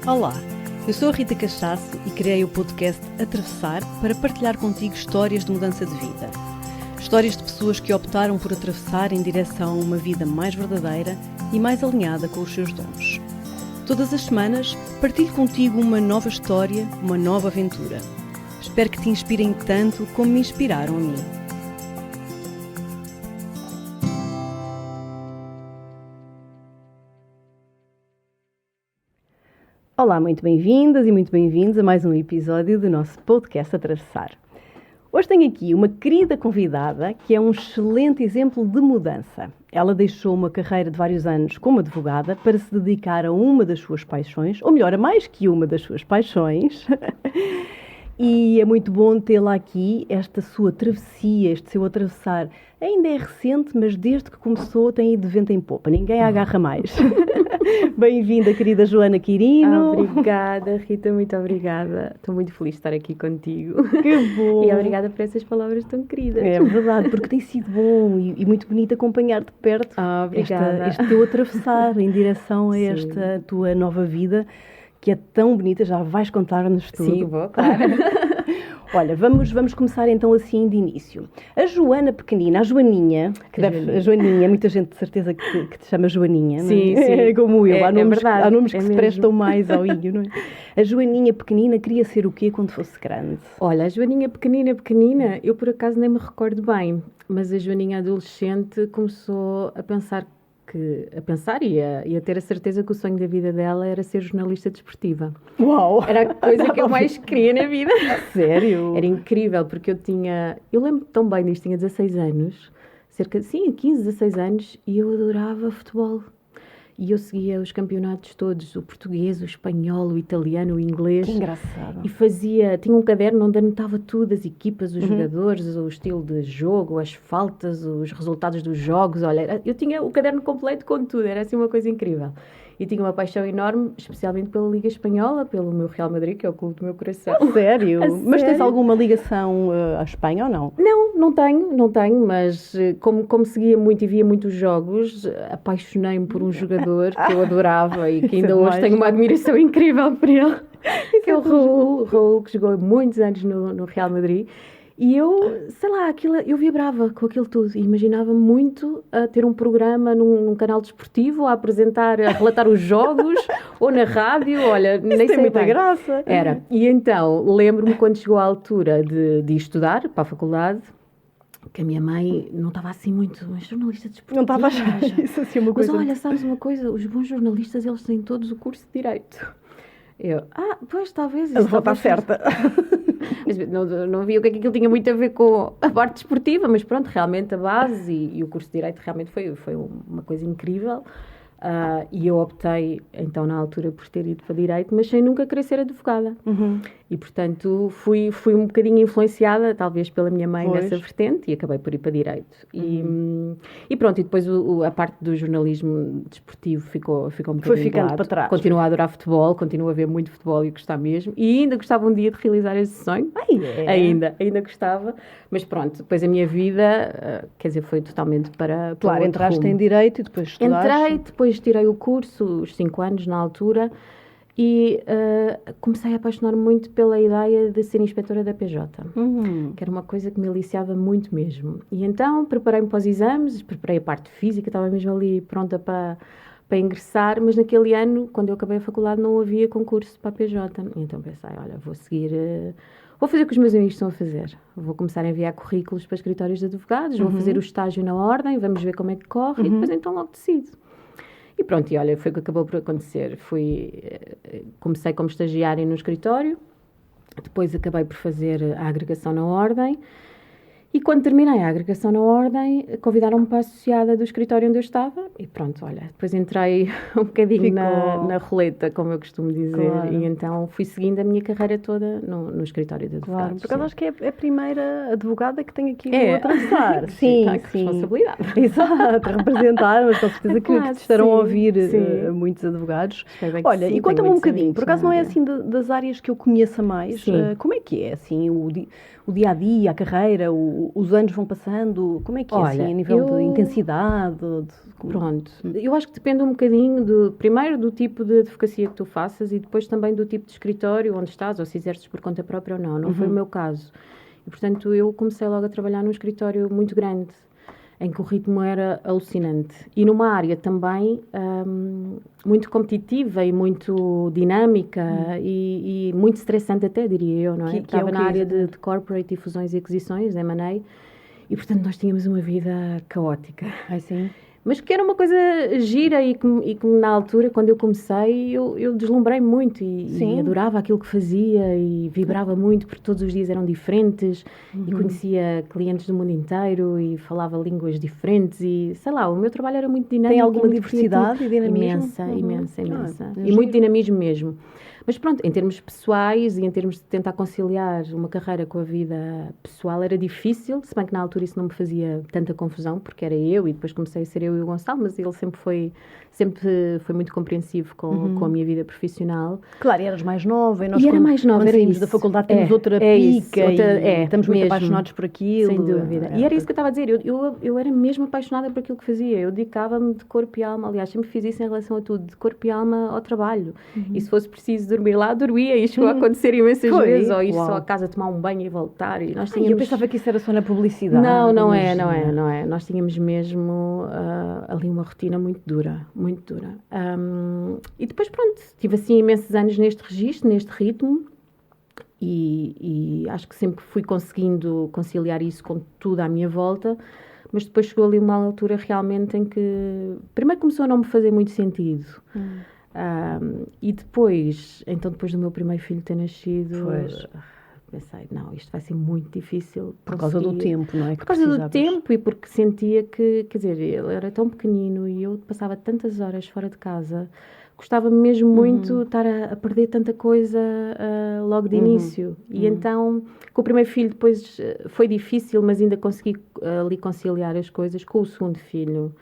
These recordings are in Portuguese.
Olá, eu sou a Rita Cachaço e criei o podcast Atravessar para partilhar contigo histórias de mudança de vida. Histórias de pessoas que optaram por atravessar em direção a uma vida mais verdadeira e mais alinhada com os seus dons. Todas as semanas partilho contigo uma nova história, uma nova aventura. Espero que te inspirem tanto como me inspiraram a mim. Olá, muito bem-vindas e muito bem-vindos a mais um episódio do nosso podcast Atravessar. Hoje tenho aqui uma querida convidada que é um excelente exemplo de mudança. Ela deixou uma carreira de vários anos como advogada para se dedicar a uma das suas paixões, ou melhor, a mais que uma das suas paixões. E é muito bom tê-la aqui, esta sua travessia, este seu atravessar. Ainda é recente, mas desde que começou tem ido de vento em popa. Ninguém a agarra mais. Bem-vinda, querida Joana Quirino. Obrigada, Rita, muito obrigada. Estou muito feliz de estar aqui contigo. Que bom. E obrigada por essas palavras tão queridas. É verdade, porque tem sido bom e muito bonito acompanhar de perto este teu atravessar em direção a esta tua nova vida, que é tão bonita. Já vais contar-nos tudo. Sim, vou, claro. Olha, vamos começar então assim de início. A Joana pequenina, a Joaninha, a Joaninha, muita gente de certeza que te chama Joaninha, sim, não é? Sim. Como eu, há nomes que é se mesmo. prestam mais ao Inho, não é? A Joaninha pequenina queria ser o quê quando fosse grande? Olha, a Joaninha pequenina, eu por acaso nem me recordo bem, mas a Joaninha adolescente começou a pensar e a ter a certeza que o sonho da vida dela era ser jornalista desportiva. Uau! Era a coisa que eu mais queria na vida. Sério? Era incrível, porque eu lembro tão bem disto, tinha 16 anos, 15, 16 anos, e eu adorava futebol. E eu seguia os campeonatos todos, o português, o espanhol, o italiano, o inglês. Que engraçado. E tinha um caderno onde anotava tudo, as equipas, os jogadores, o estilo de jogo, as faltas, os resultados dos jogos. Olha, eu tinha o caderno completo com tudo, era assim uma coisa incrível. E tinha uma paixão enorme, especialmente pela Liga Espanhola, pelo meu Real Madrid, que é o clube do meu coração. Sério? Mas tens alguma ligação à Espanha ou não? Não tenho, mas como seguia muito e via muitos jogos, apaixonei-me por um jogador que eu adorava e que ainda hoje tenho uma admiração incrível por ele, que é o Raul, que jogou muitos anos no Real Madrid. E eu, sei lá, eu vibrava com aquilo tudo e imaginava muito a ter um programa num canal desportivo, a relatar os jogos, ou na rádio, olha, nem sei tem muita bem. graça. Era. E então, lembro-me quando chegou a altura de estudar para a faculdade, que a minha mãe não estava assim muito, mas jornalista desportiva. Não estava a achar isso assim uma coisa. Mas olha, sabes uma coisa? Os bons jornalistas, eles têm todos o curso de Direito. Eu, pois, talvez. A volta certa. Mas não vi o que é que aquilo tinha muito a ver com a parte desportiva, mas pronto, realmente a base e o curso de Direito realmente foi uma coisa incrível. E eu optei, então, na altura, por ter ido para Direito, mas sem nunca querer ser advogada. E, portanto, fui um bocadinho influenciada, talvez, pela minha mãe nessa vertente, e acabei por ir para Direito. E pronto, e depois a parte do jornalismo desportivo ficou um bocadinho foi ficando para trás. Continuo a adorar futebol, continuo a ver muito futebol e gostar mesmo. E ainda gostava um dia de realizar esse sonho. Ainda gostava. Mas pronto, depois a minha vida, quer dizer, foi totalmente para Claro, entraste em Direito e depois estudaste. Entrei, depois tirei o curso, os 5 anos na altura, e comecei a apaixonar-me muito pela ideia de ser inspetora da PJ, que era uma coisa que me aliciava muito mesmo. E então preparei-me para os exames, preparei a parte física, estava mesmo ali pronta para ingressar, mas naquele ano, quando eu acabei a faculdade, não havia concurso para a PJ. E então pensei, olha, vou fazer o que os meus amigos estão a fazer. Vou começar a enviar currículos para escritórios de advogados, vou fazer o estágio na ordem, vamos ver como é que corre, e depois então logo decido. E pronto, e olha, foi o que acabou por acontecer. Comecei como estagiária no escritório, depois acabei por fazer a agregação na ordem, E quando terminei a agregação na Ordem, convidaram-me para a associada do escritório onde eu estava e pronto, olha, depois entrei um bocadinho na roleta, como eu costumo dizer, claro. E então fui seguindo a minha carreira toda no escritório de advogados. Claro, porque eu acho que é a primeira advogada que tem aqui a atravessar. Sim, responsabilidade. Exato, representar, mas com certeza que te estarão a ouvir muitos advogados. Olha, e conta-me um bocadinho, por acaso não é assim das áreas que eu conheça mais, como é que é assim o dia-a-dia, a carreira, os anos vão passando, como é que é assim, a nível de intensidade? Pronto, eu acho que depende um bocadinho, primeiro do tipo de advocacia que tu faças e depois também do tipo de escritório onde estás, ou se exerces por conta própria ou não. Não foi o meu caso. E, portanto, eu comecei logo a trabalhar num escritório muito grande, em que o ritmo era alucinante. E numa área também muito competitiva e muito dinâmica e muito estressante até, diria eu, não é? Estava na área de corporate e fusões e aquisições, M&A, e portanto nós tínhamos uma vida caótica. Sim. Mas que era uma coisa gira e que na altura, quando eu comecei, eu deslumbrei muito e adorava aquilo que fazia e vibrava muito porque todos os dias eram diferentes e conhecia clientes do mundo inteiro e falava línguas diferentes e, sei lá, o meu trabalho era muito dinâmico. Tem alguma diversidade e dinamismo? Imensa. E muito dinamismo mesmo. Mas pronto, em termos pessoais e em termos de tentar conciliar uma carreira com a vida pessoal era difícil, se bem que na altura isso não me fazia tanta confusão, porque era eu e depois comecei a ser eu e o Gonçalo, mas ele sempre foi muito compreensivo com a minha vida profissional. Claro, eras mais nova e nós era mais nova, quando saímos da faculdade temos outra pica e estamos muito apaixonados por aquilo. Sem dúvida. E era isso que eu estava a dizer, eu era mesmo apaixonada por aquilo que fazia, eu dedicava-me de corpo e alma, aliás, sempre fiz isso em relação a tudo, de corpo e alma ao trabalho. E se fosse preciso dormir lá, dormia, e chegou a acontecer imensas vezes, ou ir só a casa tomar um banho e voltar. E nós tínhamos... Eu pensava que isso era só na publicidade. Não é. Nós tínhamos mesmo ali uma rotina muito dura. E depois, pronto, tive assim imensos anos neste registro, neste ritmo, e acho que sempre fui conseguindo conciliar isso com tudo à minha volta, mas depois chegou ali uma altura realmente em que, primeiro começou a não me fazer muito sentido. E depois do meu primeiro filho ter nascido, pensei, não, isto vai ser muito difícil. Por causa do tempo, não é? Por causa do tempo e porque sentia que, quer dizer, ele era tão pequenino e eu passava tantas horas fora de casa, gostava mesmo muito de estar a perder tanta coisa logo de início. E então, com o primeiro filho depois foi difícil, mas ainda consegui ali conciliar as coisas. Com o segundo filho,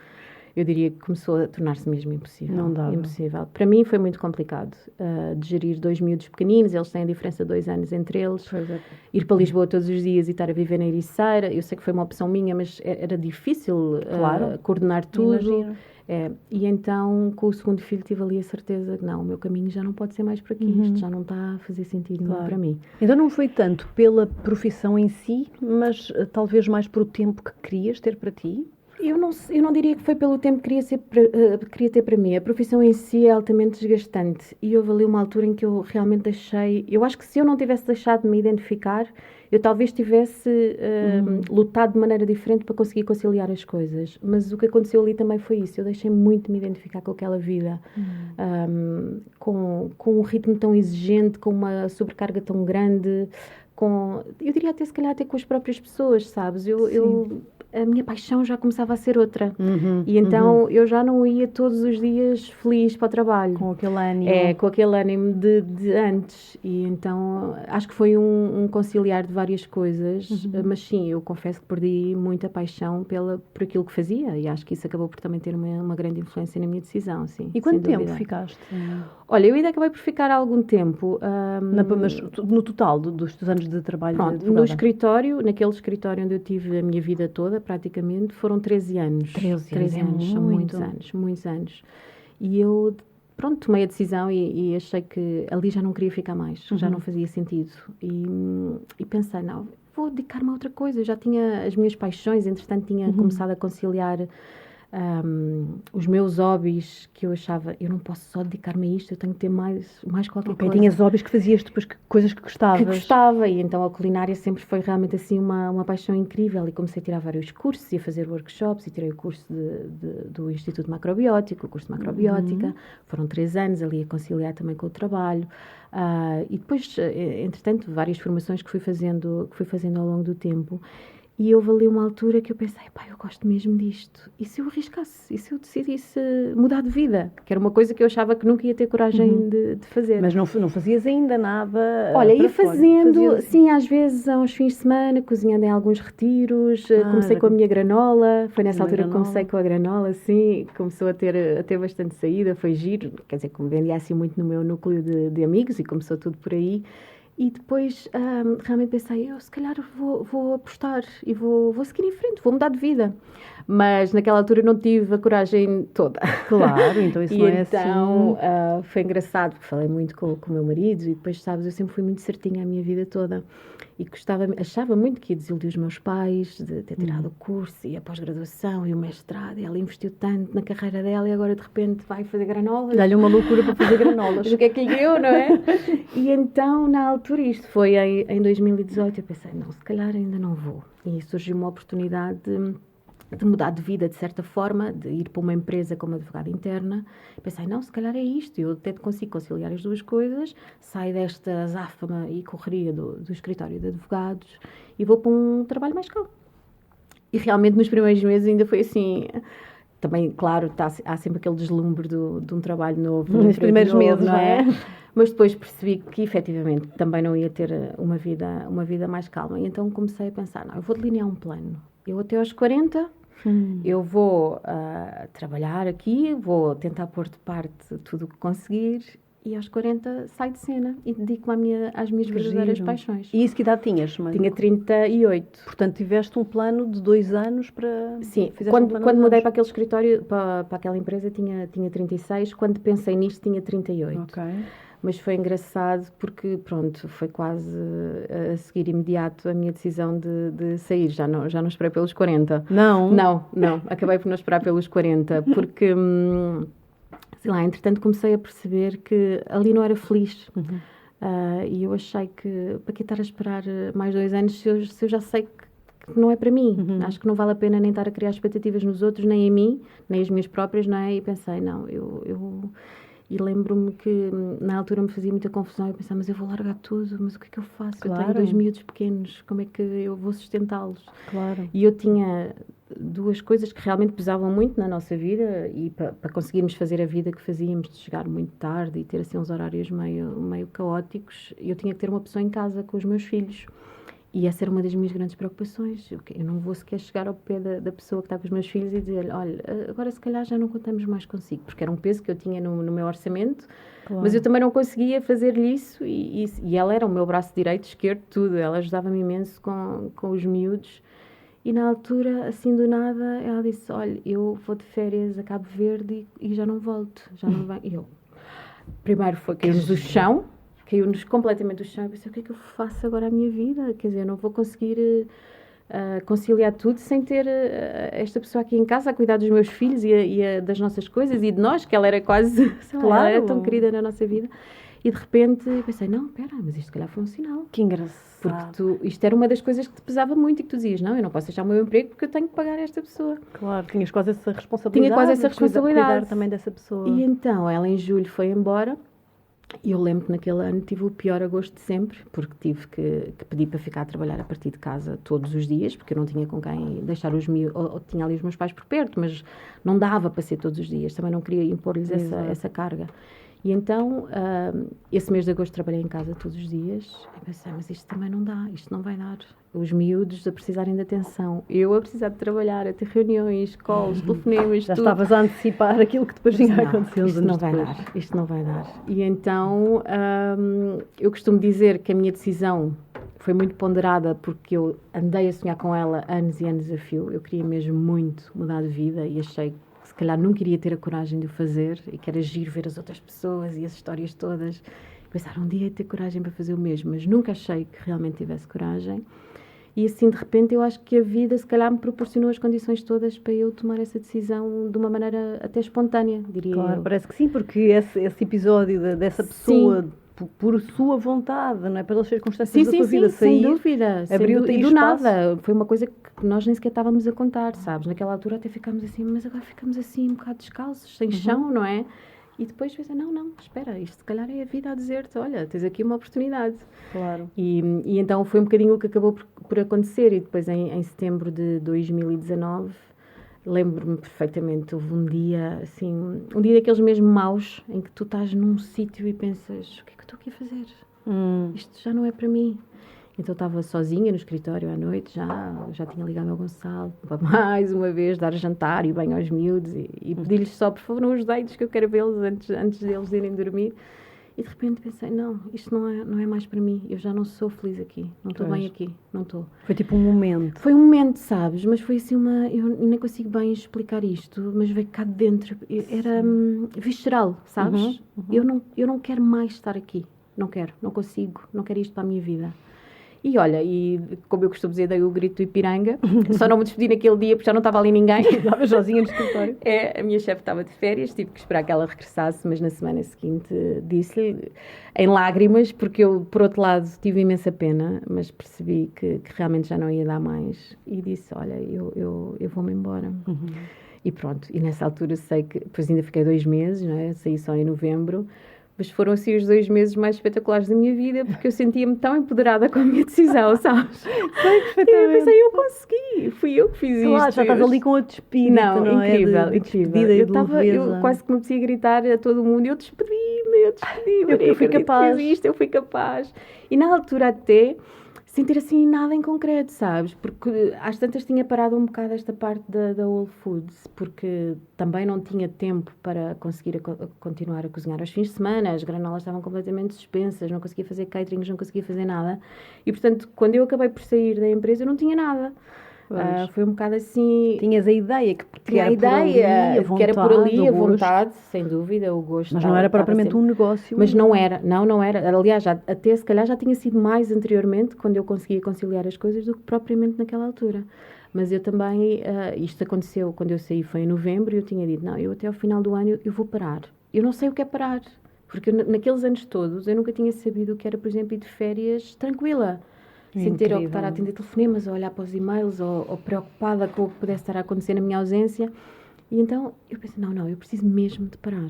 eu diria que começou a tornar-se mesmo impossível. Não dava. Impossível. Para mim foi muito complicado de gerir 2 miúdos pequeninos, eles têm a diferença de 2 anos entre eles. Ir para Lisboa todos os dias e estar a viver na Ericeira, eu sei que foi uma opção minha, mas era difícil coordenar tudo. E então, com o segundo filho, tive ali a certeza que não, o meu caminho já não pode ser mais por aqui, isto já não está a fazer sentido nenhum para mim. Então não foi tanto pela profissão em si, mas talvez mais por o tempo que querias ter para ti? Eu não diria que foi pelo tempo que queria ter para mim. A profissão em si é altamente desgastante e houve ali uma altura em que eu realmente deixei... Eu acho que se eu não tivesse deixado de me identificar, eu talvez tivesse lutado de maneira diferente para conseguir conciliar as coisas. Mas o que aconteceu ali também foi isso. Eu deixei muito de me identificar com aquela vida, com um ritmo tão exigente, com uma sobrecarga tão grande, eu diria até se calhar até com as próprias pessoas, sabes? A minha paixão já começava a ser outra. E então eu já não ia todos os dias feliz para o trabalho. Com aquele ânimo. Com aquele ânimo de antes. E então acho que foi um conciliar de várias coisas. Mas sim, eu confesso que perdi muita paixão por aquilo que fazia. E acho que isso acabou por também ter uma grande influência na minha decisão. Sim, e quanto tempo ficaste? Olha, eu ainda acabei por ficar há algum tempo. Mas no total dos anos de trabalho? Pronto, naquele escritório onde eu tive a minha vida toda, praticamente, foram 13 anos. 13 anos, são muitos anos. E eu, tomei a decisão e achei que ali já não queria ficar mais, já não fazia sentido. E pensei, não, vou dedicar-me a outra coisa. Eu já tinha as minhas paixões, entretanto tinha começado a conciliar os meus hobbies, que eu achava, eu não posso só dedicar-me a isto, eu tenho que ter mais qualquer coisa. Tinhas hobbies que fazias depois, coisas que gostavas. Que gostava, e então a culinária sempre foi realmente assim uma paixão incrível, e comecei a tirar vários cursos e a fazer workshops, e tirei o curso do Instituto Macrobiótico, o curso de Macrobiótica, foram 3 anos ali a conciliar também com o trabalho, e depois, entretanto, várias formações que fui fazendo ao longo do tempo. E houve ali uma altura que eu pensei, eu gosto mesmo disto. E se eu arriscasse? E se eu decidisse mudar de vida? Que era uma coisa que eu achava que nunca ia ter coragem de fazer. Mas não fazias ainda nada? Olha, ia fazendo, sim, às vezes, aos fins de semana, cozinhando em alguns retiros. Comecei com a minha granola. Foi nessa altura que comecei com a granola, sim. Começou a ter bastante saída, foi giro. Quer dizer, como vendia assim muito no meu núcleo de amigos e começou tudo por aí. E depois realmente pensei, eu se calhar vou apostar e vou seguir em frente, vou mudar de vida. Mas naquela altura não tive a coragem toda. Claro, então isso não é então, assim. foi engraçado, porque falei muito com o meu marido e depois, sabes, eu sempre fui muito certinha a minha vida toda. E achava muito que ia desiludir os meus pais de ter tirado o curso e a pós-graduação e o mestrado. E ela investiu tanto na carreira dela e agora de repente vai fazer granolas. Dá-lhe uma loucura para fazer granolas. O que é que lhe deu, não é? E então, na altura, isto foi em 2018, eu pensei, não, se calhar ainda não vou. E surgiu uma oportunidade de mudar de vida, de certa forma, de ir para uma empresa como advogada interna. Pensei, não, se calhar é isto, eu até consigo conciliar as duas coisas, saio desta azáfama e correria do escritório de advogados e vou para um trabalho mais calmo. E realmente nos primeiros meses ainda foi assim. Também, claro, há sempre aquele deslumbre de um trabalho novo. Nos primeiros meses, não é? Mas depois percebi que, efetivamente, também não ia ter uma vida mais calma. E então comecei a pensar, não, eu vou delinear um plano. Eu até aos 40, eu vou trabalhar aqui, vou tentar pôr de parte tudo o que conseguir e aos 40 saio de cena e dedico-me às minhas verdadeiras paixões. E isso que idade tinhas? Tinha 38. Portanto, tiveste um plano de 2 anos para... Sim, quando mudei para aquele escritório, para aquela empresa, tinha 36. Quando pensei nisto, tinha 38. Ok. Mas foi engraçado porque, pronto, foi quase a seguir imediato a minha decisão de sair. Já não esperei pelos 40. Não? Não. Acabei por não esperar pelos 40 porque, sei lá, entretanto comecei a perceber que ali não era feliz. E eu achei que, para que estar a esperar mais 2 anos se eu já sei que não é para mim? Acho que não vale a pena nem estar a criar expectativas nos outros, nem em mim, nem as minhas próprias, não é? E pensei, não, E lembro-me que na altura me fazia muita confusão. Eu pensava, mas eu vou largar tudo, mas o que é que eu faço? Claro. Eu tenho 2 miúdos pequenos, como é que eu vou sustentá-los? Claro. E eu tinha 2 coisas que realmente pesavam muito na nossa vida e para conseguirmos fazer a vida que fazíamos, de chegar muito tarde e ter assim uns horários meio caóticos, eu tinha que ter uma pessoa em casa com os meus filhos. E essa era uma das minhas grandes preocupações. Eu não vou sequer chegar ao pé da pessoa que está com os meus filhos e dizer-lhe, olha, agora se calhar já não contamos mais consigo, porque era um peso que eu tinha no meu orçamento, claro. Mas eu também não conseguia fazer-lhe isso e ela era o meu braço direito, esquerdo, tudo. Ela ajudava-me imenso com os miúdos. E na altura, assim do nada, ela disse, olha, eu vou de férias a Cabo Verde e já não volto, já não venho. E eu, primeiro caiu-nos o chão, caiu-nos completamente o chão. Eu pensei, o que é que eu faço agora à minha vida? Quer dizer, eu não vou conseguir conciliar tudo sem ter esta pessoa aqui em casa a cuidar dos meus filhos e das nossas coisas e de nós, que ela era quase, claro. Ela era tão querida na nossa vida. E de repente pensei, não, espera, mas isto se calhar foi um sinal. Que engraçado. Porque isto era uma das coisas que te pesava muito e que tu dizias, não, eu não posso deixar o meu emprego porque eu tenho que pagar esta pessoa. Claro, tinhas quase essa responsabilidade. Tinha quase essa responsabilidade. Cuidar também dessa pessoa. E então, ela em julho foi embora. E eu lembro que naquele ano tive o pior agosto de sempre, porque tive que pedir para ficar a trabalhar a partir de casa todos os dias, porque eu não tinha com quem deixar os meus, ou tinha ali os meus pais por perto, mas não dava para ser todos os dias, também não queria impor-lhes essa carga. E então, esse mês de agosto trabalhei em casa todos os dias, e pensei, mas isto também não dá, isto não vai dar. Os miúdos a precisarem de atenção, eu a precisar de trabalhar, a ter reuniões, calls, telefonemas, já tudo. Estavas a antecipar aquilo que depois vinha a acontecer. Isto não vai dar. E então, eu costumo dizer que a minha decisão foi muito ponderada porque eu andei a sonhar com ela anos e anos a fio. Eu queria mesmo muito mudar de vida e achei que se calhar nunca iria ter a coragem de o fazer e que era giro ver as outras pessoas e as histórias todas. Pensar, um dia ia ter coragem para fazer o mesmo, mas nunca achei que realmente tivesse coragem. E assim, de repente, eu acho que a vida, se calhar, me proporcionou as condições todas para eu tomar essa decisão de uma maneira até espontânea, diria claro, eu. Parece que sim, porque esse episódio dessa pessoa, por sua vontade, não é? Pelas circunstâncias da sua vida, sem dúvida. Abriu-te e do nada. Foi uma coisa que nós nem sequer estávamos a contar, sabes? Naquela altura até ficámos assim, mas agora ficamos assim, um bocado descalços, sem chão, não é? E depois pensei, não, espera, isto se calhar é a vida a dizer-te, olha, tens aqui uma oportunidade. Claro. E então foi um bocadinho o que acabou por acontecer. E depois em setembro de 2019, lembro-me perfeitamente, houve um dia, assim, um dia daqueles mesmo maus, em que tu estás num sítio e pensas, o que é que eu estou aqui a fazer? Isto já não é para mim. Então estava sozinha no escritório à noite, já tinha ligado ao Gonçalo para mais uma vez dar jantar e banho aos miúdos e pedir-lhes só, por favor, não os deites que eu quero vê-los antes deles irem dormir. E de repente pensei, não, isto não é mais para mim, eu já não sou feliz aqui, não estou bem aqui, não estou. Foi tipo um momento. Foi um momento, sabes, mas foi assim eu nem consigo bem explicar isto, mas veio cá de dentro, era visceral, sabes? Eu não quero mais estar aqui, não consigo, não quero isto para a minha vida. E olha, como eu costumo dizer, dei o grito do Ipiranga. Só não me despedi naquele dia porque já não estava ali ninguém. Estava sozinha no escritório. A minha chefe estava de férias, tive que esperar que ela regressasse, mas na semana seguinte disse-lhe, em lágrimas, porque eu, por outro lado, tive imensa pena, mas percebi que realmente já não ia dar mais. E disse, olha, eu vou-me embora. E pronto, e nessa altura sei que, depois ainda fiquei 2 meses, não é? Saí só em novembro. Mas foram assim os 2 meses mais espetaculares da minha vida, porque eu sentia-me tão empoderada com a minha decisão, sabes? Sei perfeitamente. E eu pensei, eu consegui, fui eu que fiz isto. Já estás ali com outro espírito, não é? Incrível, incrível. Eu quase que me apetecia gritar a todo mundo, eu despedi-me, eu fui capaz. Eu fui capaz. E na altura até, sem ter assim nada em concreto, sabes? Porque às tantas tinha parado um bocado esta parte da Whole Foods, porque também não tinha tempo para conseguir continuar a cozinhar aos fins de semana, as granolas estavam completamente suspensas, não conseguia fazer caterings, não conseguia fazer nada. E, portanto, quando eu acabei por sair da empresa, eu não tinha nada. Foi um bocado assim... Tinhas a ideia que era por ali, a vontade, sem dúvida, o gosto. Mas não era propriamente um negócio. Mas não era. Aliás, até se calhar já tinha sido mais anteriormente, quando eu conseguia conciliar as coisas, do que propriamente naquela altura. Mas eu também, isto aconteceu quando eu saí, foi em novembro, e eu tinha dito, não, eu até ao final do ano eu vou parar. Eu não sei o que é parar, porque naqueles anos todos eu nunca tinha sabido o que era, por exemplo, ir de férias tranquila. Sem ter que estar a atender telefonemas, ou olhar para os e-mails, ou preocupada com o que pudesse estar a acontecer na minha ausência. E então eu pensei, não, eu preciso mesmo de parar.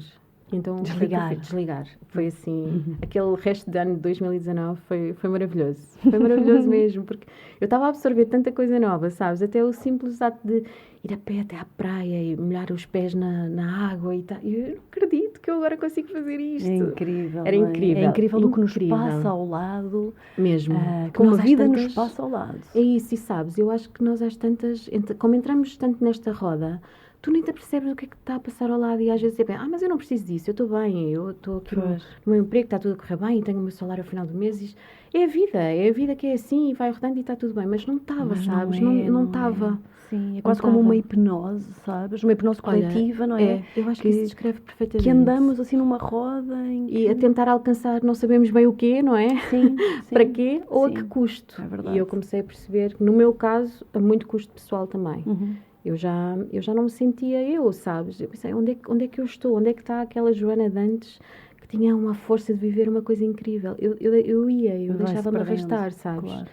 E então desligar. Foi assim, aquele resto de ano de 2019 foi maravilhoso. Foi maravilhoso mesmo, porque eu estava a absorver tanta coisa nova, sabes? Até o simples ato de ir a pé até à praia e molhar os pés na água e tal. Eu não acredito que eu agora consigo fazer isto. É incrível. Era incrível. É incrível o que nos passa ao lado. Mesmo. Como a vida nos passa ao lado. É isso, e sabes, eu acho que nós às tantas, como entramos tanto nesta roda, tu nem te percebes o que é que está a passar ao lado e às vezes é bem, mas eu não preciso disso, eu estou bem, eu estou aqui no meu emprego, está tudo a correr bem e tenho o meu salário ao final do mês. É a vida que é assim e vai rodando e está tudo bem, mas não estava, sabes? Não estava. Sim, é quase como uma hipnose, sabes? Uma hipnose coletiva, não é? Eu acho que isso descreve perfeitamente. Que andamos assim numa roda e a tentar alcançar, não sabemos bem o quê, não é? Sim. Para quê ou a que custo. É verdade. E eu comecei a perceber que, no meu caso, a muito custo pessoal também. Eu já não me sentia sabes? Eu pensei, onde é que eu estou? Onde é que está aquela Joana de antes que tinha uma força de viver uma coisa incrível? Eu deixava-me arrastar, sabes? Claro.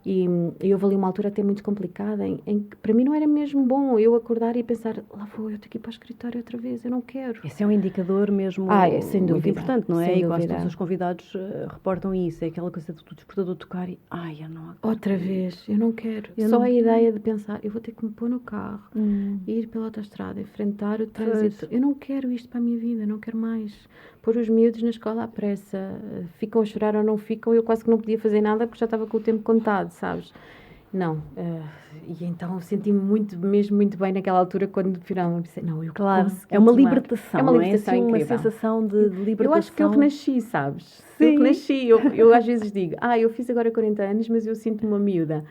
E houve ali uma altura até muito complicada em que para mim não era mesmo bom eu acordar e pensar, lá vou eu aqui para o escritório outra vez, eu não quero. Esse é um indicador mesmo sem dúvida, muito importante, não é? Sem e dúvida. quase todos os convidados reportam isso, é aquela coisa do despertador tocar e, eu não aguento. Outra vez, eu não quero. Só a ideia de pensar, eu vou ter que me pôr no carro, ir pela autoestrada, enfrentar o trânsito. Eu não quero isto para a minha vida, não quero mais. Pôr os miúdos na escola à pressa, ficam a chorar ou não ficam, eu quase que não podia fazer nada porque já estava com o tempo contado, sabes? Não. E então senti-me mesmo muito bem naquela altura quando finalmente pensei, eu consegui. É uma libertação, é uma libertação incrível. Uma sensação de libertação. Eu acho que eu renasci, sabes? Sim. Eu renasci. Eu às vezes digo, eu fiz agora 40 anos, mas eu sinto-me uma miúda.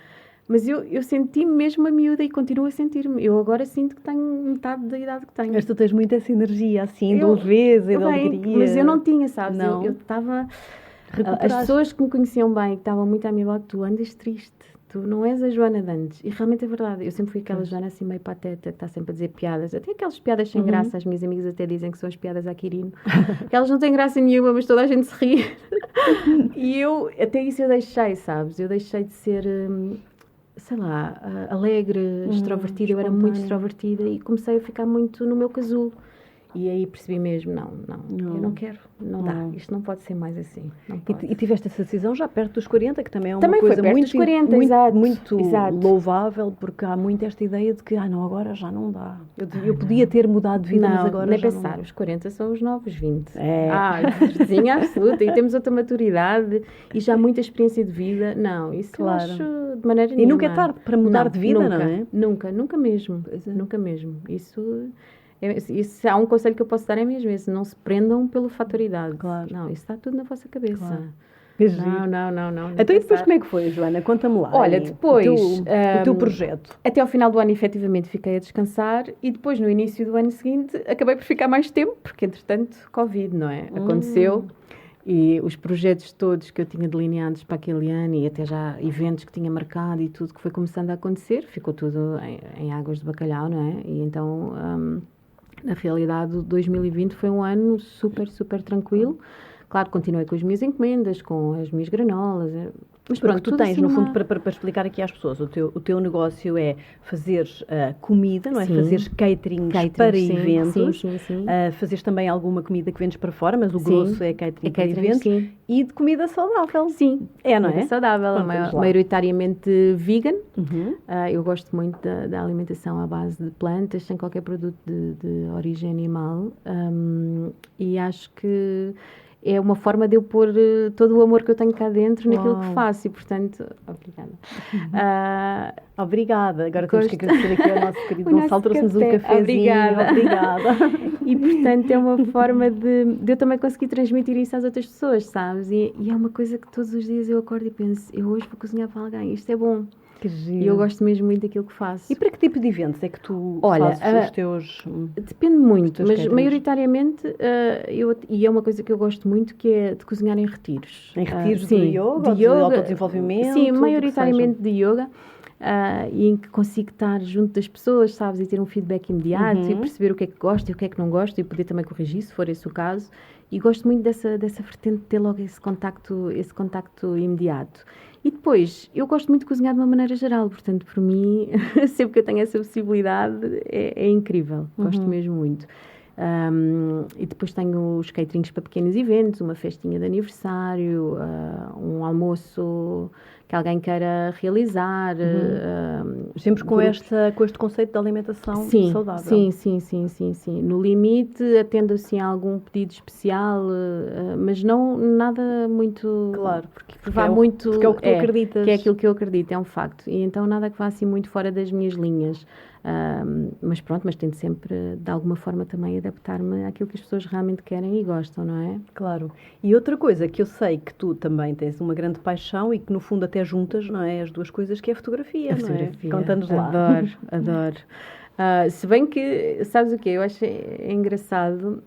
Mas eu senti-me mesmo uma miúda e continuo a sentir-me. Eu agora sinto que tenho metade da idade que tenho. Mas tu tens muito essa energia, assim, de leveza e de alegria. Mas eu não tinha, sabes? Não. Eu estava... As pessoas que me conheciam bem, que estavam muito à minha volta, tu andas triste. Tu não és a Joana de antes. E realmente é verdade. Eu sempre fui aquela Joana assim meio pateta, que está sempre a dizer piadas. Até aquelas piadas sem graça. As minhas amigas até dizem que são as piadas a Quirino. Que elas não têm graça nenhuma, mas toda a gente se ri. E até isso eu deixei, sabes? Eu deixei de ser... sei lá, alegre, extrovertida. Eu era muito extrovertida e comecei a ficar muito no meu casulo. E aí percebi mesmo, não, eu não quero, não dá, isto não pode ser mais assim. Não pode. E tiveste essa decisão já perto dos 40, que também é uma Também coisa foi perto muito, dos 40, muito exato. louvável, porque há muito esta ideia de que, não, agora já não dá. Eu podia ter mudado de vida, mas agora nem já pensar, não. Os 40 são os novos 20. É. Sim, absoluta. E temos outra maturidade e já muita experiência de vida. Não, isso Claro. eu acho de maneira nenhuma. E nunca é tarde para mudar de vida, nunca, não é? Nunca mesmo. Nunca mesmo. Isso há um conselho que eu posso dar é mesmo esse, não se prendam pela fatoridade. Claro. Não, isso está tudo na vossa cabeça. Claro. Não. Então e depois como é que foi, Joana? Conta-me lá. Olha, depois... O teu projeto. Até ao final do ano, efetivamente, fiquei a descansar e depois, no início do ano seguinte, acabei por ficar mais tempo, porque, entretanto, Covid, não é? Aconteceu e os projetos todos que eu tinha delineados para aquele ano e até já eventos que tinha marcado e tudo que foi começando a acontecer, ficou tudo em águas de bacalhau, não é? E então... Na realidade, 2020 foi um ano super, super tranquilo. Claro, continuei com as minhas encomendas, com as minhas granolas. Mas pronto, tu tens, assim no fundo, para explicar aqui às pessoas, o teu negócio é fazer comida, não é? Sim. Fazeres caterings para eventos. Sim. Fazeres também alguma comida que vendes para fora, mas o grosso é catering para eventos. Sim. E de comida saudável. Sim. É, não comida é? saudável, maioritariamente vegan. Uhum. Eu gosto muito da alimentação à base de plantas, sem qualquer produto de origem animal. E acho que é uma forma de eu pôr todo o amor que eu tenho cá dentro naquilo que faço e, portanto, obrigada. Obrigada. Agora temos que agradecer aqui ao nosso querido Gonçalo, trouxe-nos um cafezinho. Obrigada. E, portanto, é uma forma de eu também conseguir transmitir isso às outras pessoas, sabes? E é uma coisa que todos os dias eu acordo e penso, eu hoje vou cozinhar para alguém, isto é bom. E eu gosto mesmo muito daquilo que faço. E para que tipo de eventos é que tu fazes os teus... Depende muito, mas maioritariamente, e é uma coisa que eu gosto muito, que é de cozinhar em retiros. Em retiros de yoga, de autodesenvolvimento? Sim, maioritariamente de yoga. E em que consigo estar junto das pessoas, sabes, e ter um feedback imediato e perceber o que é que gosto e o que é que não gosto e poder também corrigir, se for esse o caso. E gosto muito dessa vertente de ter logo esse contacto imediato. E depois, eu gosto muito de cozinhar de uma maneira geral, portanto, por mim, sempre que eu tenho essa possibilidade, é incrível. Gosto mesmo muito. E depois tenho os caterings para pequenos eventos, uma festinha de aniversário, um almoço que alguém queira realizar. Sempre com este conceito de alimentação saudável. Sim. No limite, atendo assim a algum pedido especial, mas não nada muito... Claro, porque é o que tu acreditas. Que é aquilo que eu acredito, é um facto. E então nada que vá assim muito fora das minhas linhas. Mas tento sempre, de alguma forma, também adaptar-me àquilo que as pessoas realmente querem e gostam, não é? Claro. E outra coisa que eu sei que tu também tens uma grande paixão e que, no fundo, até juntas, não é? As duas coisas, que é a fotografia, não é? Conta-nos lá. Adoro. Se bem que, sabes o quê? Eu acho engraçado,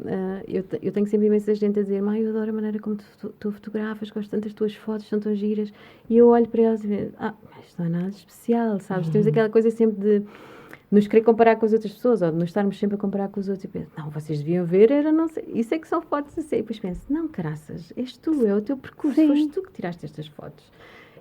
eu tenho sempre imensa gente a dizer, eu adoro a maneira como tu fotografas, gosto tanto das tuas fotos, são tão giras. E eu olho para elas e vejo, mas não é nada especial, sabes? Temos aquela coisa sempre de nos querer comparar com as outras pessoas, ou de nos estarmos sempre a comparar com os outros e penso, não, vocês deviam ver, não sei, isso é que são fotos assim. E depois penso, não, caraças, és tu, é o teu percurso, foste tu que tiraste estas fotos.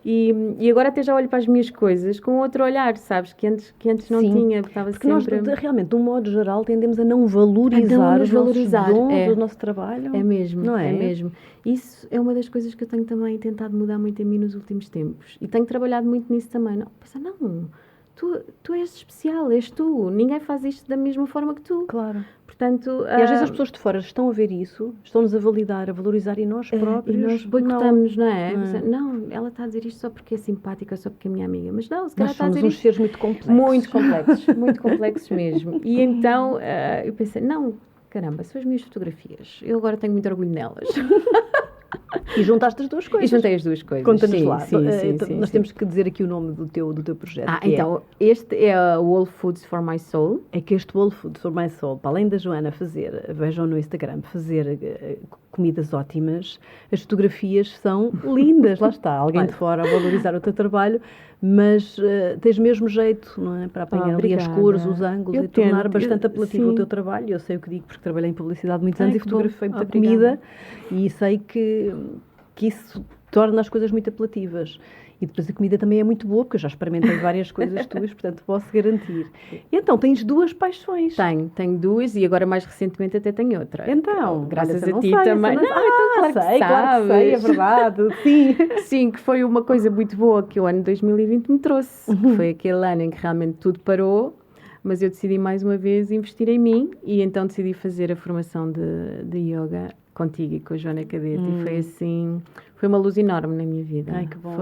E agora até já olho para as minhas coisas com outro olhar, sabes, que antes não tinha, porque sempre... nós, realmente, de um modo geral, tendemos a não valorizar os nossos dons, o nosso trabalho. É mesmo, não é? É mesmo. Isso é uma das coisas que eu tenho também tentado mudar muito em mim nos últimos tempos. E tenho trabalhado muito nisso também. Não, tu és especial, és tu. Ninguém faz isto da mesma forma que tu. Claro. Portanto, e às vezes as pessoas de fora estão a ver isso, estão-nos a validar, a valorizar e nós próprios... E nós boicotamos, não é? Não, ela está a dizer isto só porque é simpática, só porque é minha amiga. Mas não, se calhar está a dizer isto... Nós somos uns seres muito complexos. Muito complexos mesmo. E então eu pensei, não, caramba, são as minhas fotografias. Eu agora tenho muito orgulho nelas. E juntaste as duas coisas. E juntei as duas coisas. Conta-nos lá. Nós temos que dizer aqui o nome do teu projeto. Este é o Whole Foods for My Soul. É que este Whole Foods for My Soul, para além da Joana vejam no Instagram, fazer comidas ótimas, as fotografias são lindas. Lá está, alguém de fora a valorizar o teu trabalho, mas tens mesmo jeito, não é? Para apanhar ali as cores, os ângulos e tornar bastante apelativo o teu trabalho. Eu sei o que digo porque trabalhei em publicidade muitos anos e fotografei muita comida e sei que isso torna as coisas muito apelativas. E depois a comida também é muito boa, porque eu já experimentei várias coisas tuas, portanto posso garantir. E então, tens 2 paixões. Tenho 2 e agora mais recentemente até tenho outra. Então, graças olha, a ti sei, também. Não, então, claro que sei, é verdade. Sim. Sim, que foi uma coisa muito boa que o ano 2020 me trouxe. Que foi aquele ano em que realmente tudo parou, mas eu decidi mais uma vez investir em mim e então decidi fazer a formação de yoga contigo e com a Joana Cadete. E foi assim, foi uma luz enorme na minha vida. Ai, que bom.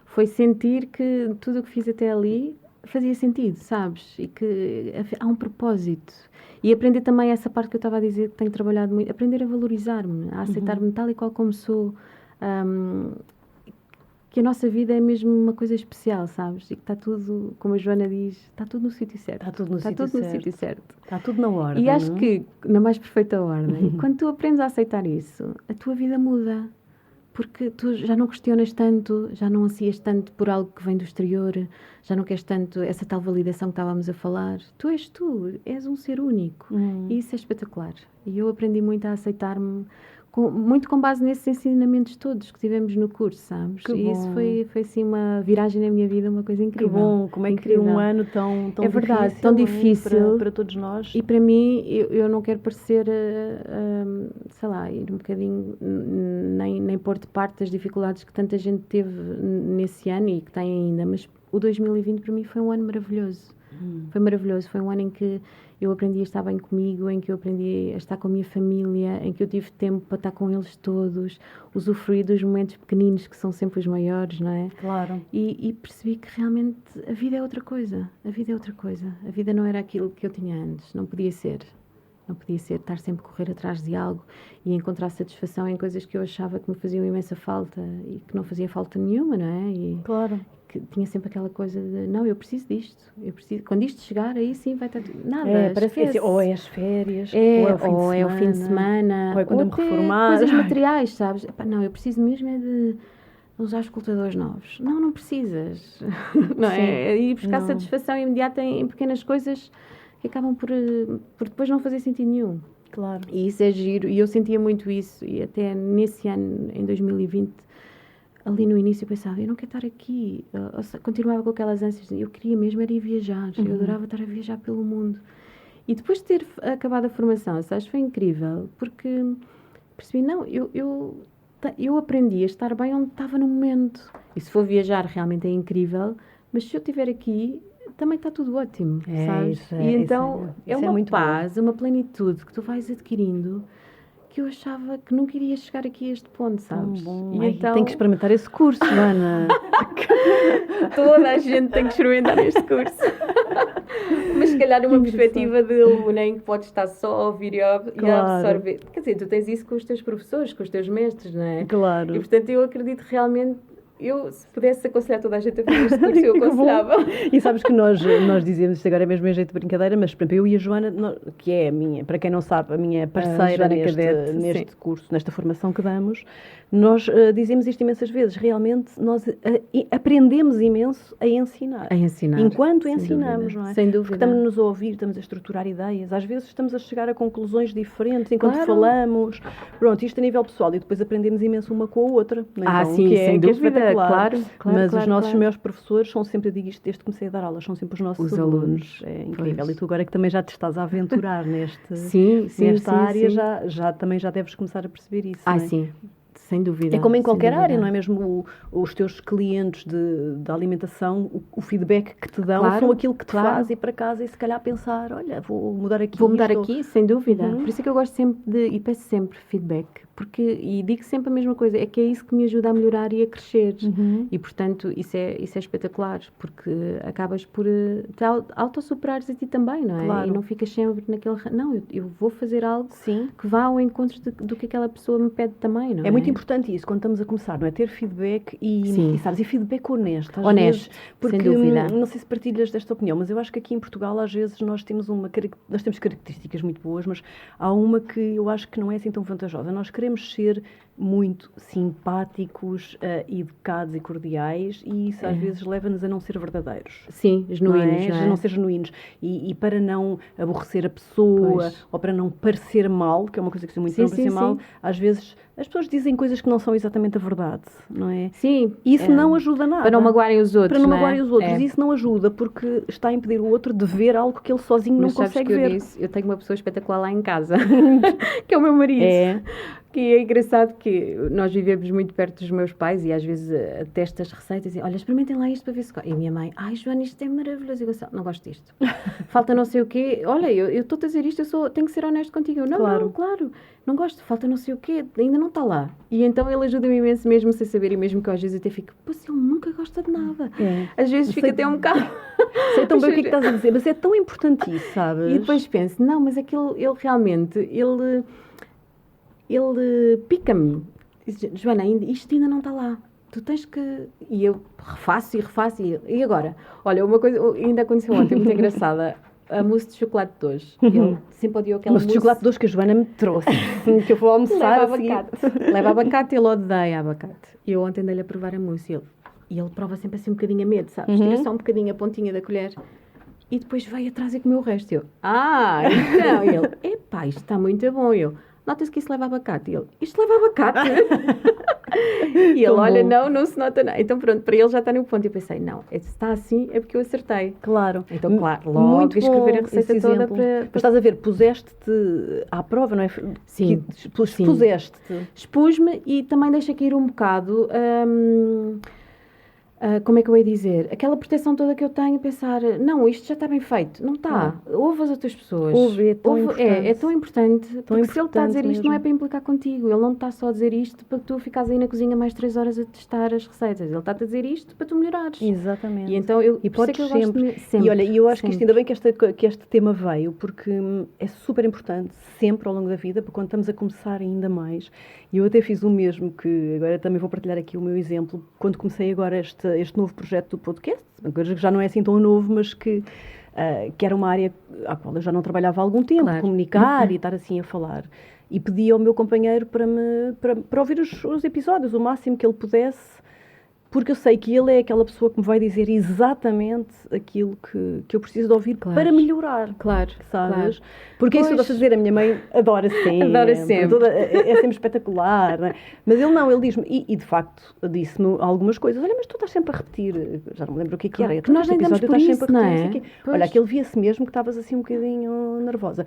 Foi sentir que tudo o que fiz até ali fazia sentido, sabes? E que há um propósito. E aprender também essa parte que eu estava a dizer, que tenho trabalhado muito, aprender a valorizar-me, a aceitar-me tal e qual como sou. Que a nossa vida é mesmo uma coisa especial, sabes? E que está tudo, como a Joana diz, está tudo no sítio certo. Está tudo no sítio certo. Está tudo na ordem. E acho que, na mais perfeita ordem, quando tu aprendes a aceitar isso, a tua vida muda. Porque tu já não questionas tanto, já não ansias tanto por algo que vem do exterior, já não queres tanto essa tal validação que estávamos a falar. Tu, és um ser único. E isso é espetacular. E eu aprendi muito a aceitar-me, muito com base nesses ensinamentos todos que tivemos no curso, sabes? Que e bom. isso foi assim uma viragem na minha vida, uma coisa incrível. Que bom, como é incrível. Que um ano tão é verdade, difícil, tão difícil para todos nós. E para mim, eu não quero parecer, sei lá, ir um bocadinho, nem pôr de parte as dificuldades que tanta gente teve nesse ano e que tem ainda, mas o 2020 para mim foi um ano maravilhoso. Foi maravilhoso, foi um ano em que eu aprendi a estar bem comigo, em que eu aprendi a estar com a minha família, em que eu tive tempo para estar com eles todos, usufruir dos momentos pequeninos que são sempre os maiores, não é? Claro. E percebi que realmente a vida é outra coisa, a vida é outra coisa. A vida não era aquilo que eu tinha antes, não podia ser. Não podia ser estar sempre a correr atrás de algo e encontrar satisfação em coisas que eu achava que me faziam imensa falta e que não fazia falta nenhuma, não é? E claro. Que tinha sempre aquela coisa de, não, eu preciso disto. Quando isto chegar, aí sim vai estar... Nada, parece que ou é as férias, ou é o fim de semana, ou é quando ou me reformar. Coisas materiais, sabes? Epá, não, eu preciso mesmo é de usar escutadores novos. Não precisas. Não é? Ir buscar satisfação imediata em pequenas coisas que acabam por depois não fazer sentido nenhum. Claro. E isso é giro. E eu sentia muito isso. E até nesse ano, em 2020, ali no início eu pensava, eu não quero estar aqui. Continuava com aquelas ânsias. Eu queria mesmo era ir viajar. Eu adorava estar a viajar pelo mundo. E depois de ter acabado a formação, sabes, foi incrível. Porque percebi, não, eu aprendi a estar bem onde estava no momento. E se for viajar, realmente é incrível. Mas se eu estiver aqui, também está tudo ótimo, sabes? E então é uma paz, uma plenitude que tu vais adquirindo que eu achava que nunca iria chegar aqui a este ponto, sabes? E então... Tem que experimentar esse curso, Ana. Toda a gente tem que experimentar este curso. Mas se calhar numa perspectiva de aluna em que podes estar só a ouvir e a absorver. Quer dizer, tu tens isso com os teus professores, com os teus mestres, não é? Claro. E portanto eu acredito realmente... se pudesse aconselhar toda a gente a fazer este curso, eu aconselhava. E sabes que nós dizemos isto agora mesmo em jeito de brincadeira, mas por exemplo, eu e a Joana, que é a minha, para quem não sabe, a minha parceira neste curso, nesta formação que damos, nós dizemos isto imensas vezes. Realmente, nós aprendemos imenso a ensinar. Enquanto ensinamos, não é? Sem dúvida. Porque estamos-nos a ouvir, estamos a estruturar ideias. Às vezes estamos a chegar a conclusões diferentes enquanto falamos. Pronto, isto a nível pessoal. E depois aprendemos imenso uma com a outra. Então, sim, sem dúvida. Claro, mas os nossos maiores professores são sempre, eu digo isto desde que comecei a dar aulas, são sempre os nossos alunos. É incrível. Pois. E tu agora que também já te estás a aventurar nesta área, também já deves começar a perceber isso. Não é? Sim. Sem dúvida. É como em qualquer área, não é mesmo? Os teus clientes de alimentação, o feedback que te dão são aquilo que te faz ir para casa e se calhar pensar, olha, vou mudar aqui. Vou mudar aqui, sem dúvida. Por isso é que eu gosto sempre e peço sempre feedback. E digo sempre a mesma coisa, é que é isso que me ajuda a melhorar e a crescer. E, portanto, isso é espetacular, porque acabas por te autossuperares a ti também, não é? Claro. E não ficas sempre naquele... Não, eu vou fazer algo que vá ao encontro do que aquela pessoa me pede também, não é? É muito importante isso, quando estamos a começar, não é? Ter feedback e feedback honesto. Honesto, porque, sem dúvida. Não sei se partilhas desta opinião, mas eu acho que aqui em Portugal, às vezes, nós temos características muito boas, mas há uma que eu acho que não é assim tão vantajosa. Nós queremos ser muito simpáticos, educados e cordiais, e isso às vezes leva-nos a não ser verdadeiros. Sim, genuínos, não é? A não ser genuínos. E para não aborrecer a pessoa, ou para não parecer mal, que é uma coisa que se muito não parecer mal, às vezes as pessoas dizem coisas que não são exatamente a verdade, não é? Sim. E isso não ajuda nada. Para não magoarem os outros, Para não magoarem os outros. E isso não ajuda, porque está a impedir o outro de ver algo que ele sozinho não consegue ver. Eu tenho uma pessoa espetacular lá em casa, que é o meu marido. Que é engraçado que nós vivemos muito perto dos meus pais e às vezes testo as receitas e olha, experimentem lá isto para ver se... E a minha mãe, ai Joana, isto é maravilhoso. E eu não gosto disto. Falta não sei o quê. Olha, eu estou a dizer isto, tenho que ser honesto contigo. Eu, claro, não gosto. Falta não sei o quê, ainda não está lá. E então ele ajuda-me imenso mesmo sem saber e mesmo que às vezes até fico, pô, se ele nunca gosta de nada. Às vezes fica até um bocado... Sei tão bem o que é que estás a dizer, mas é tão importante isso, sabes? E depois penso, não, mas é que ele realmente, ele pica-me. Diz, Joana, isto ainda não está lá. Tu tens que... E eu refaço. E agora? Olha, uma coisa ainda aconteceu ontem, muito engraçada. A mousse de chocolate de hoje. Ele sempre odiou aquela mousse de chocolate de hoje que a Joana me trouxe. Que eu vou almoçar. Leva abacate, ele odeia abacate. E eu ontem dei-lhe a provar a mousse. E ele prova sempre assim um bocadinho a medo, sabes? Tira só um bocadinho a pontinha da colher. E depois veio atrás e comeu o resto. Então. E ele, epá, isto está muito bom. E eu, nota-se que isso leva abacate. E ele, isto leva abacate? E ele, olha, não se nota nada. Então pronto, para ele já está no ponto. E eu pensei, não, se está assim é porque eu acertei. Claro. Então claro, logo escrever a receita toda para... Mas estás a ver, puseste-te à prova, não é? Sim. Expuseste-te. Expus-me e também deixei cair um bocado... como é que eu ia dizer? Aquela proteção toda que eu tenho, pensar, não, isto já está bem feito. Não está. Ouve as outras pessoas. É tão importante. É tão importante. Porque se ele está a dizer isto, não é para implicar contigo. Ele não está só a dizer isto para que tu ficares aí na cozinha mais 3 horas a testar as receitas. Ele está a dizer isto para tu melhorares. Exatamente. E então podes sempre. E olha, eu acho que isto, ainda bem que este tema veio, porque é super importante, sempre ao longo da vida, porque quando estamos a começar ainda mais, e eu até fiz o mesmo, que agora também vou partilhar aqui o meu exemplo, quando comecei agora este novo projeto do podcast, que já não é assim tão novo, mas que era uma área à qual eu já não trabalhava há algum tempo, claro. Comunicar e estar assim a falar. E pedi ao meu companheiro para ouvir os episódios, o máximo que ele pudesse, porque eu sei que ele é aquela pessoa que me vai dizer exatamente aquilo que eu preciso de ouvir para melhorar. Claro, sabes? Claro. Porque isso eu gosto de dizer, a minha mãe adora sempre. É sempre espetacular. Não é? Mas ele diz-me, e de facto disse-me algumas coisas, olha, mas tu estás sempre a repetir, já não me lembro o que era. Que nós nem damos por isso, não é? Olha, aquele via-se mesmo que estavas assim um bocadinho nervosa.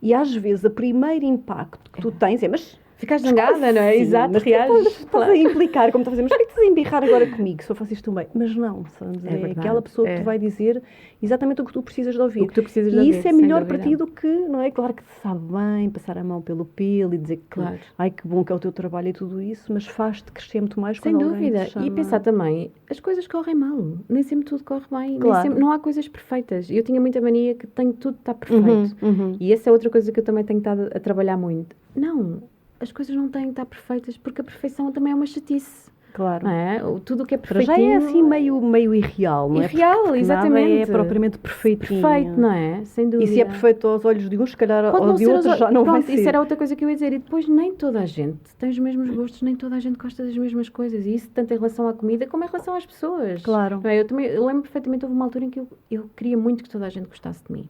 E às vezes o primeiro impacto que tu tens é, mas... Ficaste zangada, não é? Exato, reages. Estás a implicar, como estás a dizer, mas por que estás a embirrar agora comigo, se eu faço isto tão bem? Mas não, sabes? É aquela pessoa que te vai dizer exatamente o que tu precisas de ouvir. O que tu precisas de ouvir. E isso é melhor para ti do que, não é? Claro que te sabe bem passar a mão pelo pelo e dizer que, ai, que bom que é o teu trabalho e tudo isso, mas faz-te crescer muito mais quando alguém te chama. Sem dúvida. E pensar também, as coisas correm mal. Nem sempre tudo corre bem. Claro. Sempre, não há coisas perfeitas. Eu tinha muita mania que tudo está perfeito. E essa é outra coisa que eu também tenho estado a trabalhar muito. Não. As coisas não têm que estar perfeitas, porque a perfeição também é uma chatice. Claro. Não é? Tudo o que é perfeitinho... Já é assim meio irreal, não é? Irreal, exatamente. Nada é propriamente perfeitinho. Perfeito, não é? Sem dúvida. E se é perfeito aos olhos de uns, se calhar ao de outros já não vai ser. Isso era outra coisa que eu ia dizer. E depois nem toda a gente tem os mesmos gostos, nem toda a gente gosta das mesmas coisas. E isso tanto em relação à comida como em relação às pessoas. Claro. Não é? Eu lembro perfeitamente, houve uma altura em que eu queria muito que toda a gente gostasse de mim.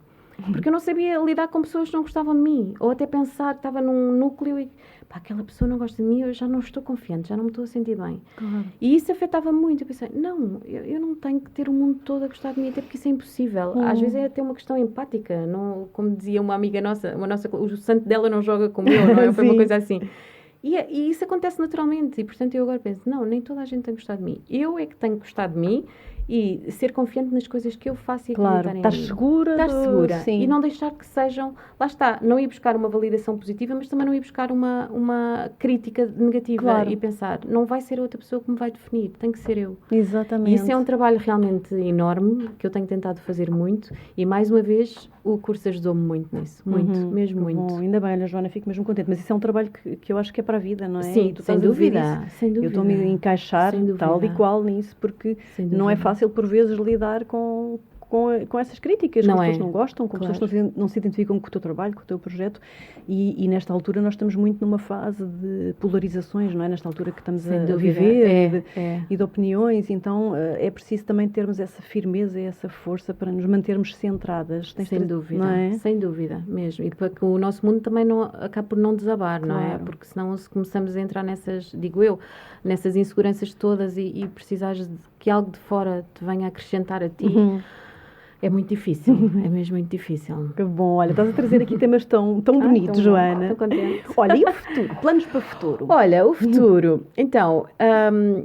Porque eu não sabia lidar com pessoas que não gostavam de mim. Ou até pensar que estava num núcleo e... Pá, aquela pessoa não gosta de mim, eu já não estou confiante, já não me estou a sentir bem. Claro. E isso afetava muito. Eu pensei, não, eu não tenho que ter o mundo todo a gostar de mim, até porque isso é impossível. Às vezes é até uma questão empática. Não, como dizia uma amiga nossa, o santo dela não joga como eu, não é? Foi uma coisa assim. E isso acontece naturalmente. E, portanto, eu agora penso, não, nem toda a gente tem que gostar de mim. Eu é que tenho que gostar de mim e ser confiante nas coisas que eu faço e acreditar em mim. Estás segura. Sim. E não deixar que sejam... Lá está, não ir buscar uma validação positiva, mas também não ir buscar uma crítica negativa. Claro. E pensar, não vai ser outra pessoa que me vai definir, tem que ser eu. Exatamente. E isso é um trabalho realmente enorme, que eu tenho tentado fazer muito. E, mais uma vez, o curso ajudou-me muito nisso. Muito, mesmo muito. Bom, ainda bem, olha, Joana, fico mesmo contente. Mas isso é um trabalho que eu acho que é para a vida, não é? Sim, sem dúvida. Eu estou-me a encaixar tal e qual nisso, porque não é fácil, por vezes, lidar com com essas críticas, Não com é. pessoas que não gostam, com Claro. pessoas que não se identificam com o teu trabalho, com o teu projeto, e nesta altura nós estamos muito numa fase de polarizações, não é? Nesta altura que estamos Sem a dúvida. viver É. e de opiniões, então é preciso também termos essa firmeza e essa força para nos mantermos centradas. Sem dúvida, não é? sem dúvida, mesmo. E para que o nosso mundo também não acabe por não desabar, não é? Claro. Porque senão se começamos a entrar nessas, digo eu, nessas inseguranças todas e precisares de que algo de fora te venha a acrescentar a ti, é muito difícil, é mesmo muito difícil. Que bom, olha, estás a trazer aqui temas tão bonitos, tão Joana. Estou contente. Olha, e o futuro? Planos para o futuro? Olha, o futuro. Então,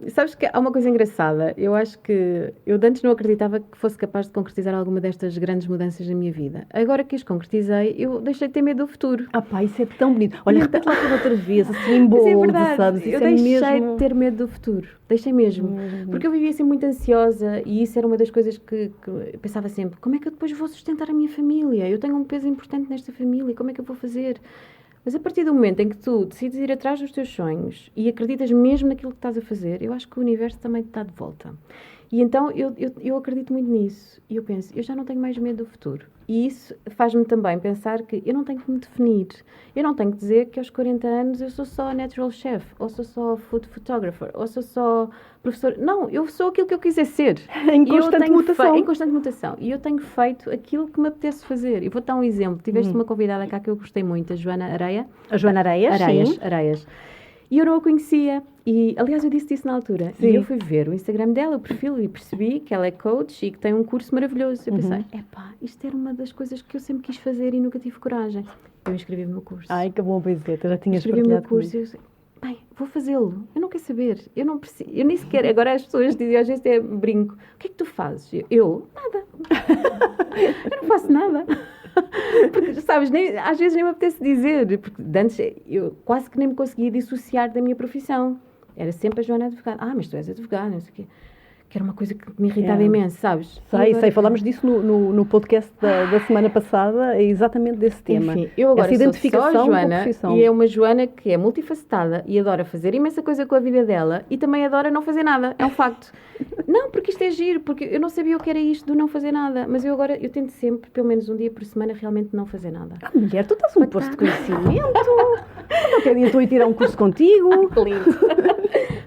sabes que há uma coisa engraçada. Eu acho que eu de antes não acreditava que fosse capaz de concretizar alguma destas grandes mudanças na minha vida. Agora que as concretizei, eu deixei de ter medo do futuro. Ah pá, isso é tão bonito. Olha, repete lá toda outra vez, assim em Mas bold, é verdade, sabes? Isso eu é deixei mesmo... de ter medo do futuro. Deixei mesmo. Porque eu vivia assim muito ansiosa e isso era uma das coisas que eu pensava sempre, como é que eu depois vou sustentar a minha família? Eu tenho um peso importante nesta família, como é que eu vou fazer? Mas a partir do momento em que tu decides ir atrás dos teus sonhos e acreditas mesmo naquilo que estás a fazer, eu acho que o universo também te dá de volta. E então eu acredito muito nisso. E eu penso, eu já não tenho mais medo do futuro. E isso faz-me também pensar que eu não tenho que me definir. Eu não tenho que dizer que aos 40 anos eu sou só natural chef, ou sou só food photographer, ou sou só professor. Não, eu sou aquilo que eu quiser ser. Em constante mutação. Em constante mutação. E eu tenho feito aquilo que me apetece fazer. E vou dar um exemplo. Tiveste uma convidada cá que eu gostei muito, a Joana Areia. A Joana Areias, sim. Areias. E eu não a conhecia. E, aliás, eu disse isso na altura. Sim. E eu fui ver o Instagram dela, o perfil, e percebi que ela é coach e que tem um curso maravilhoso. Eu pensei, isto era uma das coisas que eu sempre quis fazer e nunca tive coragem. Eu inscrevi-me no curso. Ai, que bom, pois é, tu já tinhas Inscrevi-me no partilhado curso comigo. e eu disse, bem, vou fazê-lo. Eu não quero saber. Eu não preciso. Eu nem sequer. Agora as pessoas dizem, às vezes até brinco. O que é que tu fazes? Eu? Nada. Eu não faço nada. Porque, sabes, às vezes nem me apetece dizer. Porque antes eu quase que nem me conseguia dissociar da minha profissão. Era sempre a Joana advogada. Ah, mas tu és advogada, não sei o quê. Que era uma coisa que me irritava imenso, sabes? Sei, falámos disso no podcast da semana passada, é exatamente desse tema. Enfim, eu agora essa identificação sou só a com a Joana profissão. e é uma Joana que é multifacetada e adora fazer imensa coisa com a vida dela e também adora não fazer nada, é um facto. Não, porque isto é giro, porque eu não sabia o que era isto de não fazer nada, mas eu tento sempre, pelo menos um dia por semana, realmente não fazer nada. Ah, mulher, tu estás um posto de conhecimento. Qualquer dia estou a ir tirar um curso contigo.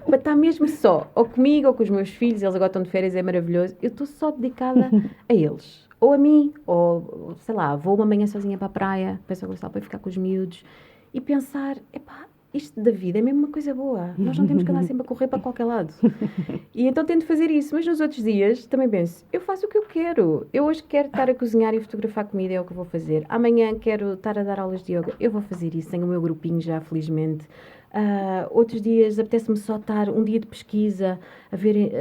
Para estar mesmo só, ou comigo ou com os meus filhos, eles agora estão de férias, é maravilhoso, eu estou só dedicada a eles. Ou a mim, ou sei lá, vou uma manhã sozinha para a praia, peço ao Gonçalo para ficar com os miúdos e pensar, epá, isto da vida é mesmo uma coisa boa. Nós não temos que andar sempre a correr para qualquer lado. E então tento fazer isso. Mas nos outros dias também penso, eu faço o que eu quero. Eu hoje quero estar a cozinhar e fotografar comida, é o que eu vou fazer. Amanhã quero estar a dar aulas de yoga, eu vou fazer isso. Tenho o meu grupinho já, felizmente. Outros dias apetece-me só estar um dia de pesquisa, a ver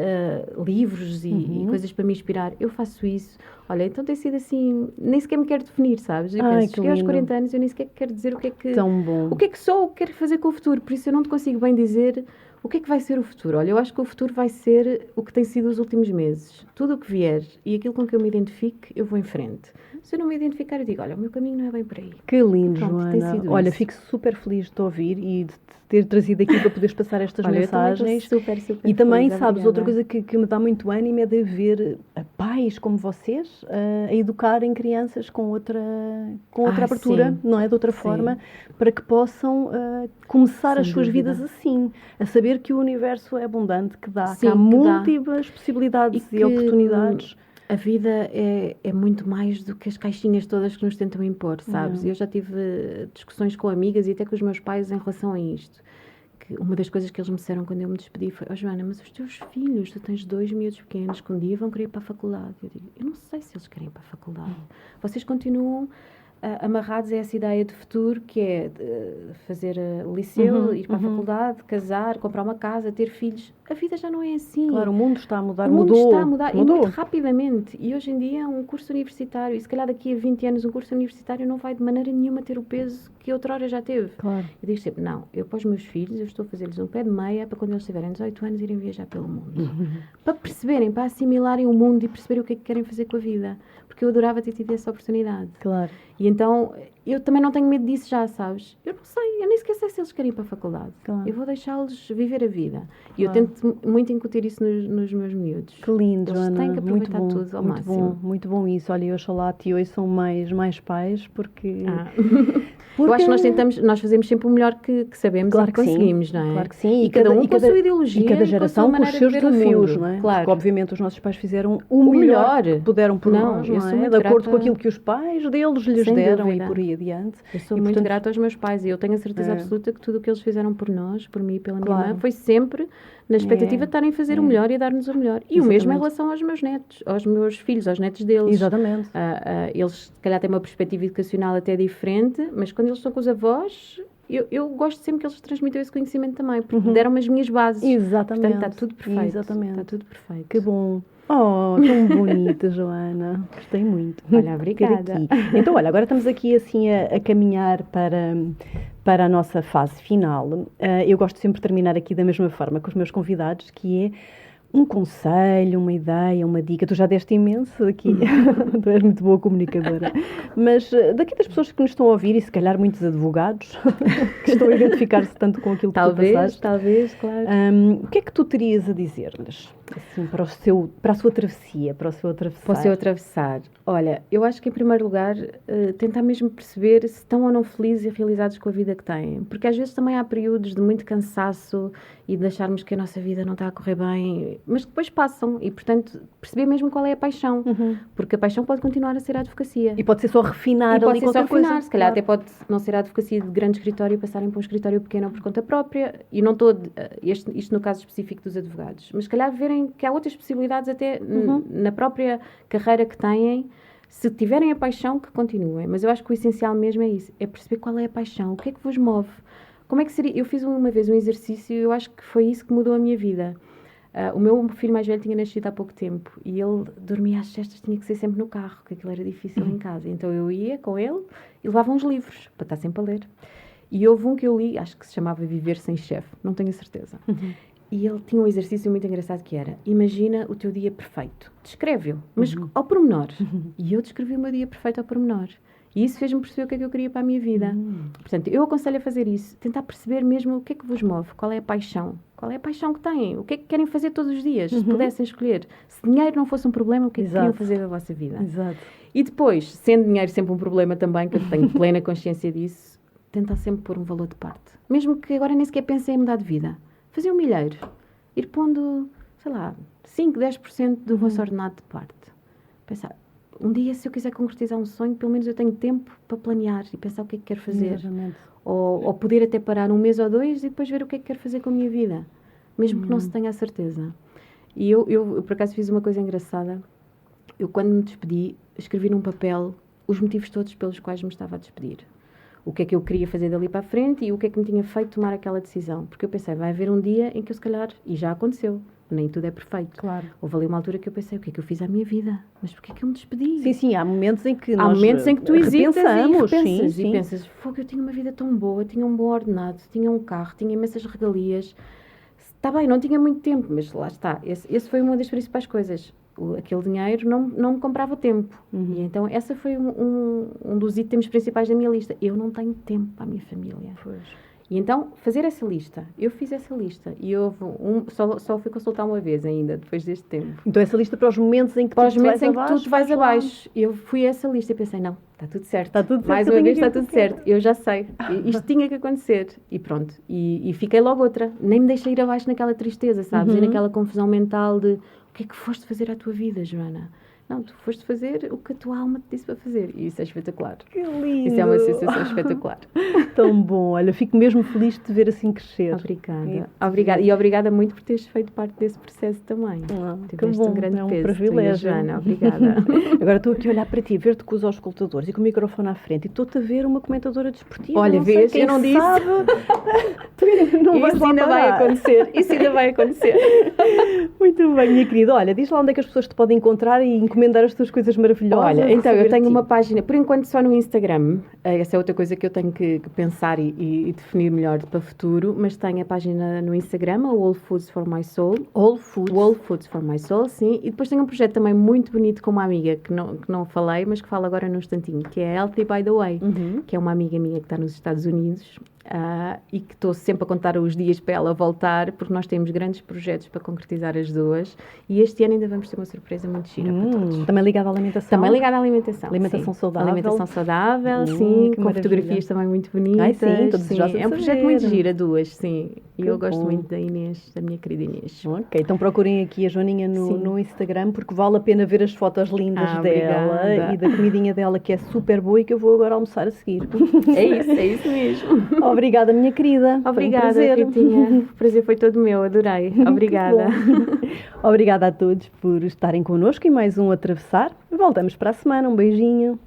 livros e coisas para me inspirar. Eu faço isso. Olha, então tem sido assim, nem sequer me quero definir, sabes? Eu penso, cheguei aos 40 anos, eu nem sequer quero dizer o que é que... Tão bom. O que é que sou, o que quero fazer com o futuro. Por isso eu não te consigo bem dizer o que é que vai ser o futuro. Olha, eu acho que o futuro vai ser o que tem sido os últimos meses. Tudo o que vier e aquilo com que eu me identifique, eu vou em frente. Se eu não me identificar, eu digo, olha, o meu caminho não é bem por aí. Que lindo, Pronto, tem Joana. sido Olha, isso. fico super feliz de te ouvir e de te ter trazido aqui para poderes passar estas Olha, mensagens. eu também estou super E também, feliz, sabes, obrigada. outra coisa que me dá muito ânimo é de ver pais como vocês a educarem crianças com outra abertura, sim. não é? De outra Sim. forma, para que possam começar Sem as suas dúvida. vidas assim, a saber que o universo é abundante, que dá, Sim, que há que múltiplas possibilidades e que, oportunidades. A vida é muito mais do que as caixinhas todas que nos tentam impor, sabes? Eu já tive discussões com amigas e até com os meus pais em relação a isto. Que uma das coisas que eles me disseram quando eu me despedi foi: Joana, mas os teus filhos, tu tens 2 miúdos pequenos que um dia vão querer ir para a faculdade. Eu digo, eu não sei se eles querem ir para a faculdade. Vocês continuam amarrados a essa ideia de futuro que é fazer liceu, ir para a faculdade, casar, comprar uma casa, ter filhos. A vida já não é assim. Claro, o mundo está a mudar, O mundo mudou. está a mudar e muito rapidamente. E hoje em dia um curso universitário, e se calhar daqui a 20 anos um curso universitário não vai de maneira nenhuma ter o peso que outrora já teve. Claro. Eu digo sempre, não, eu para os meus filhos, eu estou a fazer-lhes um pé de meia para quando eles tiverem 18 anos irem viajar pelo mundo. Para perceberem, para assimilarem o mundo e perceberem o que é que querem fazer com a vida. Porque eu adorava ter tido essa oportunidade. Claro. E então eu também não tenho medo disso já, sabes? Eu não sei, eu nem sequer sei se eles querem ir para a faculdade. Claro. Eu vou deixá-los viver a vida. E eu tento muito incutir isso nos meus miúdos. Que lindo, eles Joana. têm que aproveitar muito bom, tudo ao muito máximo. Bom, muito bom isso. Olha, eu oxalá ti hoje são mais pais, porque... Eu acho que nós fazemos sempre o melhor que sabemos, claro e que conseguimos, sim, não é? Claro que sim. E cada um com a sua ideologia, e cada geração com os seus desafios, não é? Claro. Porque, obviamente, os nossos pais fizeram o melhor que puderam por nós, não é? De acordo com aquilo que os pais deles lhes deram dúvida. E por aí adiante. Eu sou muito grata aos meus pais e eu tenho a certeza absoluta que tudo o que eles fizeram por nós, por mim e pela minha mãe, foi sempre na expectativa de estarem a fazer o melhor e a dar-nos o melhor. E o mesmo em relação aos meus netos, aos meus filhos, aos netos deles. Exatamente. Eles, se calhar, têm uma perspectiva educacional até diferente, mas quando eles estão com os avós... Eu gosto sempre que eles transmitam esse conhecimento também, porque deram-me as minhas bases. Exatamente. Portanto, está tudo perfeito. Exatamente. Está tudo perfeito. Que bom. Oh, tão bonita, Joana. Gostei muito. Olha, obrigada. Então, olha, agora estamos aqui assim a caminhar para a nossa fase final. Eu gosto sempre de terminar aqui da mesma forma com os meus convidados, que é um conselho, uma ideia, uma dica. Tu já deste imenso aqui, tu és muito boa comunicadora. Mas daqui das pessoas que nos estão a ouvir, e se calhar muitos advogados, que estão a identificar-se tanto com aquilo que tu passaste. Talvez, claro. O que é que tu terias a dizer-lhes? Assim, para a sua travessia, para o seu atravessar? Para o seu atravessar. Olha, eu acho que em primeiro lugar tentar mesmo perceber se estão ou não felizes e realizados com a vida que têm. Porque às vezes também há períodos de muito cansaço e de acharmos que a nossa vida não está a correr bem, mas depois passam e, portanto, perceber mesmo qual é a paixão. Porque a paixão pode continuar a ser a advocacia. E pode ser só refinar ali qualquer coisa. Se calhar até pode não ser a advocacia de grande escritório e passarem para um escritório pequeno por conta própria. E não estou, isto no caso específico dos advogados, mas se calhar verem que há outras possibilidades até na própria carreira que têm. Se tiverem a paixão, que continuem. Mas eu acho que o essencial mesmo é isso. É perceber qual é a paixão. O que é que vos move? Como é que seria? Eu fiz uma vez um exercício e eu acho que foi isso que mudou a minha vida. O meu filho mais velho tinha nascido há pouco tempo e ele dormia às sextas, tinha que ser sempre no carro, porque aquilo era difícil em casa. Então eu ia com ele e levava uns livros para estar sempre a ler. E houve um que eu li, acho que se chamava Viver Sem Chefe, não tenho a certeza. E ele tinha um exercício muito engraçado que era: imagina o teu dia perfeito. Descreve-o, mas ao pormenor. E eu descrevi o meu dia perfeito ao pormenor. E isso fez-me perceber o que é que eu queria para a minha vida. Portanto, eu aconselho a fazer isso. Tentar perceber mesmo o que é que vos move. Qual é a paixão? Qual é a paixão que têm? O que é que querem fazer todos os dias? Se pudessem escolher. Se dinheiro não fosse um problema, o que é que queriam fazer da vossa vida? Exato. E depois, sendo dinheiro sempre um problema também, que eu tenho plena consciência disso, tentar sempre pôr um valor de parte. Mesmo que agora nem sequer pensem em mudar de vida. Fazer um milheiro. Ir pondo, sei lá, 5, 10% do vosso ordenado de parte. Pensar, um dia se eu quiser concretizar um sonho, pelo menos eu tenho tempo para planear e pensar o que é que quero fazer. Exatamente. Ou poder até parar um mês ou dois e depois ver o que é que quero fazer com a minha vida. Mesmo que não se tenha a certeza. E eu por acaso fiz uma coisa engraçada. Eu quando me despedi, escrevi num papel os motivos todos pelos quais me estava a despedir. O que é que eu queria fazer dali para a frente e o que é que me tinha feito tomar aquela decisão. Porque eu pensei, vai haver um dia em que eu se calhar, e já aconteceu, nem tudo é perfeito. Claro. Houve ali uma altura que eu pensei, o que é que eu fiz à minha vida? Mas porquê é que eu me despedi? Sim, sim, há momentos em que há momentos em que tu hesitas e pensas, fogo, eu tinha uma vida tão boa, tinha um bom ordenado, tinha um carro, tinha imensas regalias. Está bem, não tinha muito tempo, mas lá está. Esse foi uma das principais coisas. Aquele dinheiro não me comprava tempo. E então essa foi um dos itens principais da minha lista. Eu não tenho tempo para a minha família. Pois. E então, fazer essa lista. Eu fiz essa lista. E houve só fui consultar uma vez ainda, depois deste tempo. Então essa lista para os momentos em que tu vais abaixo. Eu fui a essa lista e pensei, não, está tudo certo. Está tudo certo. Mais uma vez está tudo certo. Eu já sei. Isto tinha que acontecer. E pronto. E fiquei logo outra. Nem me deixei ir abaixo naquela tristeza, sabes? E naquela confusão mental de o que é que foste fazer à tua vida, Joana? Não, tu foste fazer o que a tua alma te disse para fazer. E isso é espetacular. Que lindo! Isso é uma sensação espetacular. Tão bom. Olha, fico mesmo feliz de te ver assim crescer. Obrigada. E obrigada muito por teres feito parte desse processo também. Tiveste um grande peso. Privilégio. Joana, obrigada. Agora estou aqui a olhar para ti, a ver-te com os auscultadores e com o microfone à frente. E estou-te a ver uma comentadora desportiva. Olha, vês, eu não disse. Isso ainda vai acontecer. Isso ainda vai acontecer. Muito bem, minha querida. Olha, diz lá onde é que as pessoas te podem encontrar e em que encomendar as tuas coisas maravilhosas? Olha, então eu tenho uma página, por enquanto só no Instagram, essa é outra coisa que eu tenho que pensar e definir melhor para o futuro, mas tenho a página no Instagram, a Whole Foods for My Soul. Whole Foods for My Soul, sim. E depois tenho um projeto também muito bonito com uma amiga que não falei, mas que falo agora num instantinho, que é Healthy by the Way, que é uma amiga minha que está nos Estados Unidos. E que estou sempre a contar os dias para ela voltar, porque nós temos grandes projetos para concretizar as duas, e este ano ainda vamos ter uma surpresa muito gira para todos. Também ligada à alimentação? Também ligada à alimentação. Alimentação sim. saudável? Alimentação saudável, sim, com fotografias também muito bonitas. Ai, sim, todos já é um projeto muito giro, a duas, sim. E eu gosto muito da Inês, da minha querida Inês. Ok, então procurem aqui a Joaninha no Instagram, porque vale a pena ver as fotos lindas dela obrigada. E da comidinha dela, que é super boa e que eu vou agora almoçar a seguir. É isso mesmo. Obrigada, minha querida. Obrigada, Ritinha. O prazer foi todo meu, adorei. Obrigada. Obrigada a todos por estarem connosco em mais um Atravessar. Voltamos para a semana. Um beijinho.